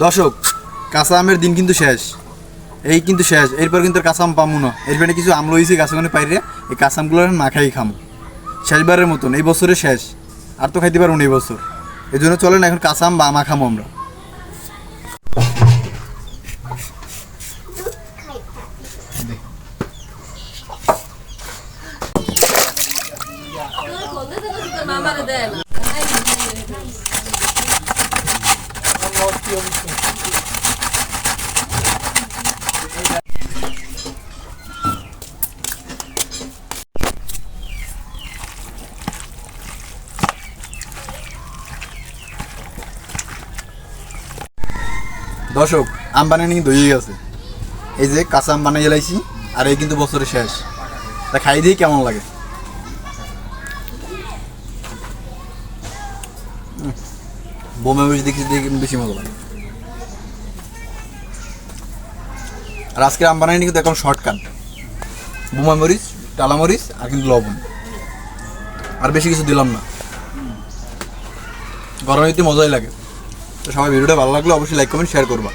দর্শক, কাঁচা আমের দিন কিন্তু শেষ। এই কিন্তু শেষ, এরপর কিন্তু আর কাঁচা আম পামু না। এরপরে কিছু আম লইছি গাছগুলো পাইরে, এই কাঁচা আমগুলো না খাই খামো শেষবারের মতন, এই বছরে শেষ। আর তো খাইতে পারবো না এই বছর। এই জন্য চলেন এখন কাঁচা আম বা আমা খামো আমরা। দর্শক, আম বানানি কিন্তু হয়ে গেছে। এই যে কাঁচা আম বানাই গেলাইছি, আর এই কিন্তু বছরের শেষ। তা খাই দিই কেমন লাগে। বোমা বেশি দেখি দিয়ে কিন্তু বেশি মজা লাগে। আর আজকের আম বানানি কিন্তু এখন শর্টকাট, বোমা মরিচ, টালা মরিচ আর কিন্তু লবণ, আর বেশি কিছু দিলাম না। গরমে একটু মজাই লাগে। তো সবাই ভিডিওটা ভালো লাগলে অবশ্যই লাইক কমেন্ট শেয়ার করবা।